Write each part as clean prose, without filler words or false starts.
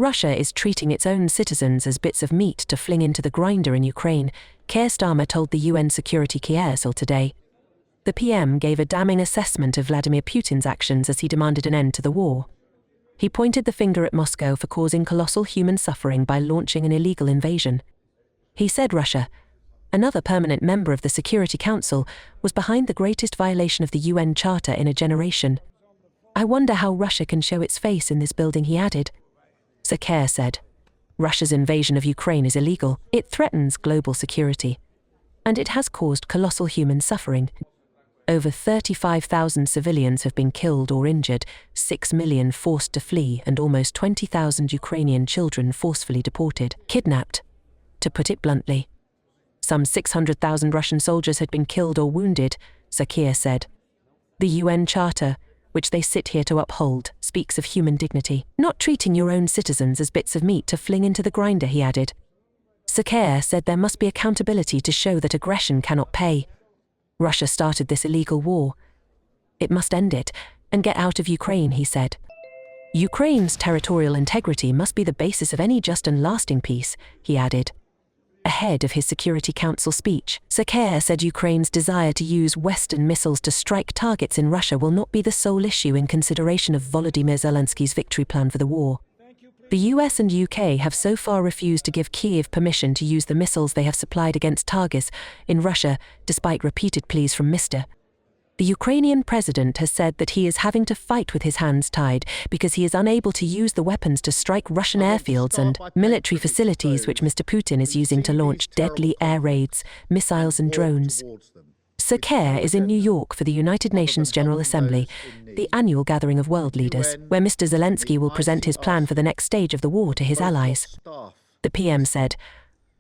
Russia is treating its own citizens as bits of meat to fling into the grinder in Ukraine, Keir Starmer told the UN Security Council today. The PM gave a damning assessment of Vladimir Putin's actions as he demanded an end to the war. He pointed the finger at Moscow for causing colossal human suffering by launching an illegal invasion. He said Russia, another permanent member of the Security Council, was behind the greatest violation of the UN Charter in a generation. I wonder how Russia can show its face in this building, he added. Sir Keir said, Russia's invasion of Ukraine is illegal, it threatens global security, and it has caused colossal human suffering. Over 35,000 civilians have been killed or injured, 6 million forced to flee, and almost 20,000 Ukrainian children forcefully deported, kidnapped, to put it bluntly. Some 600,000 Russian soldiers had been killed or wounded, Sir Keir said. The UN Charter, which they sit here to uphold, speaks of human dignity, not treating your own citizens as bits of meat to fling into the grinder, he added. Sir Keir said there must be accountability to show that aggression cannot pay. Russia started this illegal war. It must end it and get out of Ukraine, he said. Ukraine's territorial integrity must be the basis of any just and lasting peace, he added. Ahead of his Security Council speech, Sir Keir said Ukraine's desire to use Western missiles to strike targets in Russia will not be the sole issue in consideration of Volodymyr Zelensky's victory plan for the war. The US and UK have so far refused to give Kyiv permission to use the missiles they have supplied against targets in Russia, despite repeated pleas from Mr. The Ukrainian president has said that he is having to fight with his hands tied because he is unable to use the weapons to strike Russian airfields and military facilities which Mr. Putin is using to launch deadly air raids, missiles and drones. Sir Keir is in New York for the United Nations General Assembly, the annual gathering of world leaders, where Mr. Zelensky will present his plan for the next stage of the war to his allies. The PM said,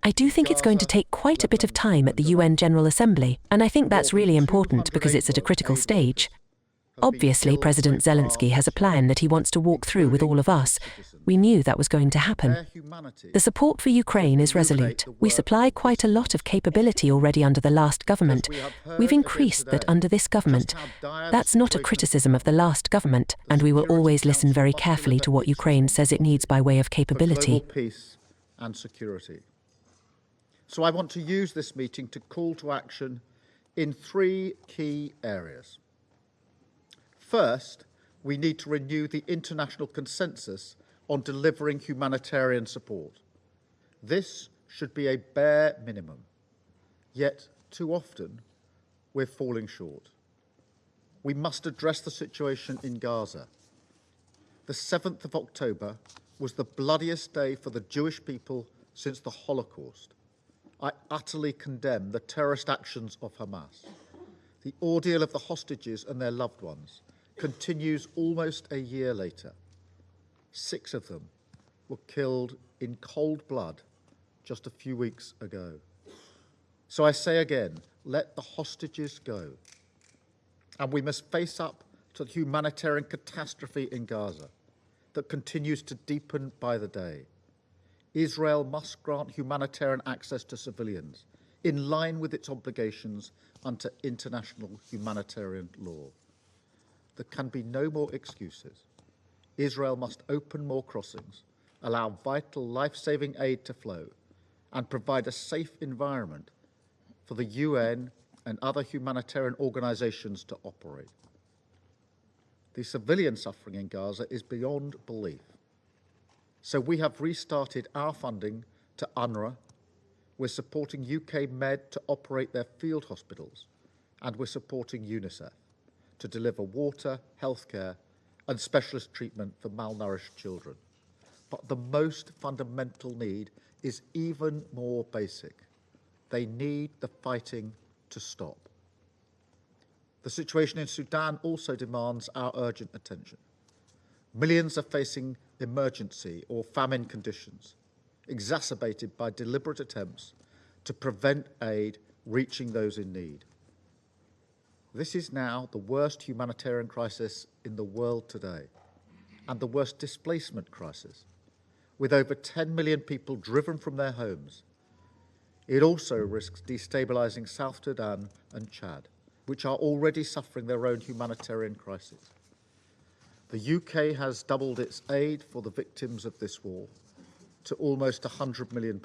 I do think it's going to take quite a bit of time at the UN General Assembly, and I think that's really important because it's at a critical stage. Obviously, President Zelensky has a plan that he wants to walk through with all of us. We knew that was going to happen. The support for Ukraine is resolute. We supply quite a lot of capability already under the last government. We've increased that under this government. That's not a criticism of the last government, and we will always listen very carefully to what Ukraine says it needs by way of capability. Peace and security. So I want to use this meeting to call to action in 3 key areas. First, we need to renew the international consensus on delivering humanitarian support. This should be a bare minimum, yet too often we're falling short. We must address the situation in Gaza. The 7th of October was the bloodiest day for the Jewish people since the Holocaust. I utterly condemn the terrorist actions of Hamas. The ordeal of the hostages and their loved ones continues almost a year later. 6 of them were killed in cold blood just a few weeks ago. So I say again, let the hostages go. And we must face up to the humanitarian catastrophe in Gaza that continues to deepen by the day. Israel must grant humanitarian access to civilians in line with its obligations under international humanitarian law. There can be no more excuses. Israel must open more crossings, allow vital life-saving aid to flow, and provide a safe environment for the UN and other humanitarian organisations to operate. The civilian suffering in Gaza is beyond belief. So we have restarted our funding to UNRWA, we're supporting UK Med to operate their field hospitals, and we're supporting UNICEF to deliver water, healthcare and specialist treatment for malnourished children. But the most fundamental need is even more basic. They need the fighting to stop. The situation in Sudan also demands our urgent attention. Millions are facing emergency or famine conditions, exacerbated by deliberate attempts to prevent aid reaching those in need. This is now the worst humanitarian crisis in the world today, and the worst displacement crisis, with over 10 million people driven from their homes. It also risks destabilising South Sudan and Chad, which are already suffering their own humanitarian crisis. The UK has doubled its aid for the victims of this war to almost £100 million,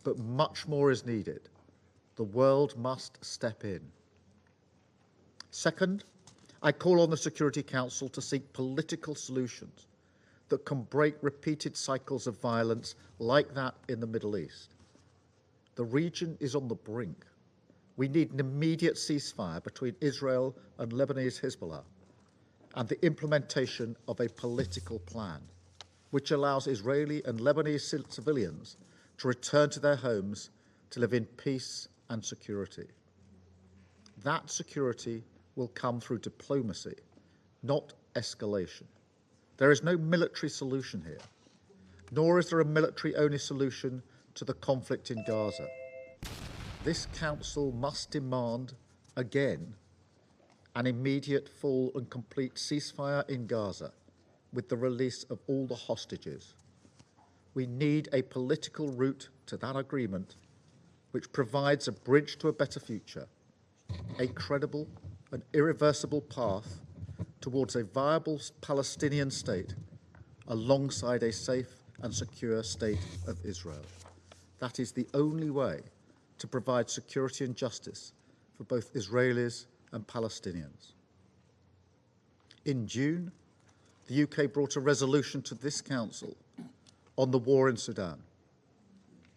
but much more is needed. The world must step in. Second, I call on the Security Council to seek political solutions that can break repeated cycles of violence like that in the Middle East. The region is on the brink. We need an immediate ceasefire between Israel and Lebanese Hezbollah and the implementation of a political plan which allows Israeli and Lebanese civilians to return to their homes to live in peace and security. That security will come through diplomacy, not escalation. There is no military solution here, nor is there a military-only solution to the conflict in Gaza. This Council must demand, again, an immediate, full and complete ceasefire in Gaza with the release of all the hostages. We need a political route to that agreement which provides a bridge to a better future, a credible and irreversible path towards a viable Palestinian state alongside a safe and secure state of Israel. That is the only way to provide security and justice for both Israelis and Palestinians. In June, the UK brought a resolution to this Council on the war in Sudan,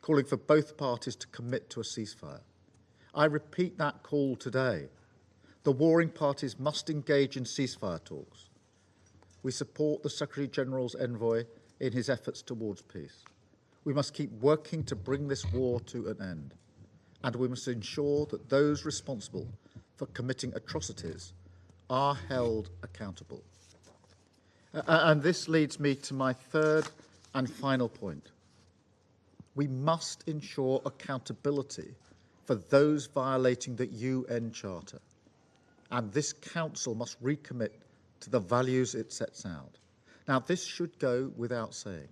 calling for both parties to commit to a ceasefire. I repeat that call today. The warring parties must engage in ceasefire talks. We support the Secretary-General's envoy in his efforts towards peace. We must keep working to bring this war to an end, and we must ensure that those responsible for committing atrocities are held accountable. And this leads me to my third and final point. We must ensure accountability for those violating the UN Charter, and this Council must recommit to the values it sets out. Now, this should go without saying.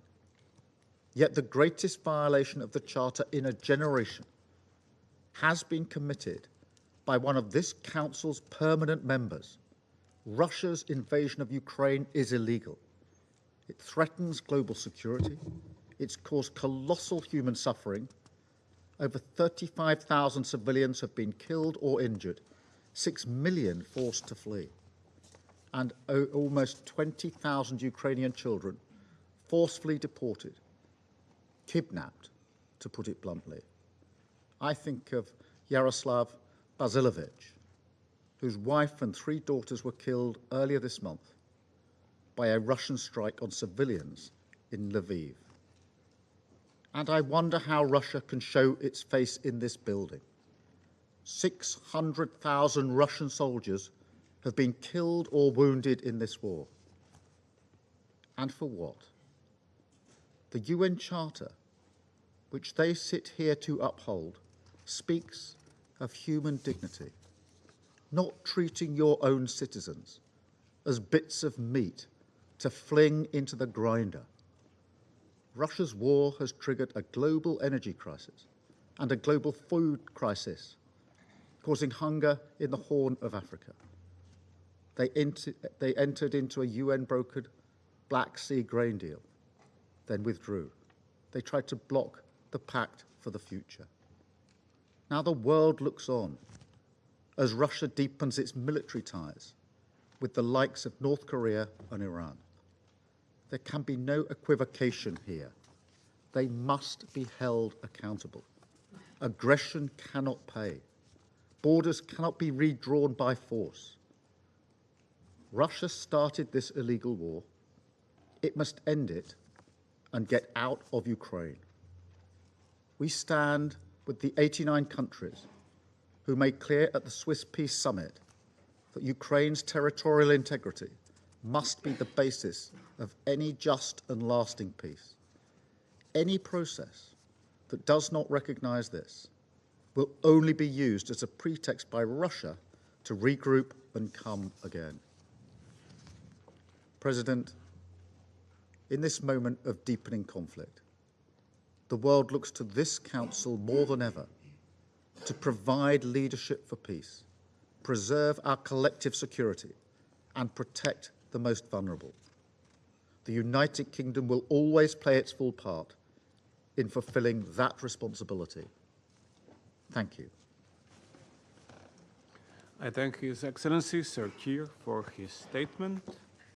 Yet the greatest violation of the Charter in a generation has been committed by one of this Council's permanent members. Russia's invasion of Ukraine is illegal. It threatens global security. It's caused colossal human suffering. Over 35,000 civilians have been killed or injured, 6 million forced to flee, and almost 20,000 Ukrainian children forcefully deported, kidnapped, to put it bluntly. I think of Yaroslav Basilovich, whose wife and 3 daughters were killed earlier this month by a Russian strike on civilians in Lviv. And I wonder how Russia can show its face in this building. 600,000 Russian soldiers have been killed or wounded in this war. And for what? The UN Charter, which they sit here to uphold, speaks of human dignity, not treating your own citizens as bits of meat to fling into the grinder. Russia's war has triggered a global energy crisis and a global food crisis, causing hunger in the Horn of Africa. They entered into a UN-brokered Black Sea grain deal, then withdrew. They tried to block the Pact for the Future. Now the world looks on as Russia deepens its military ties with the likes of North Korea and Iran. There can be no equivocation here. They must be held accountable. Aggression cannot pay. Borders cannot be redrawn by force. Russia started this illegal war. It must end it and get out of Ukraine. We stand with the 89 countries who made clear at the Swiss Peace Summit that Ukraine's territorial integrity must be the basis of any just and lasting peace. Any process that does not recognize this will only be used as a pretext by Russia to regroup and come again. President, in this moment of deepening conflict, the world looks to this Council more than ever to provide leadership for peace, preserve our collective security, and protect the most vulnerable. The United Kingdom will always play its full part in fulfilling that responsibility. Thank you. I thank His Excellency Sir Keir for his statement.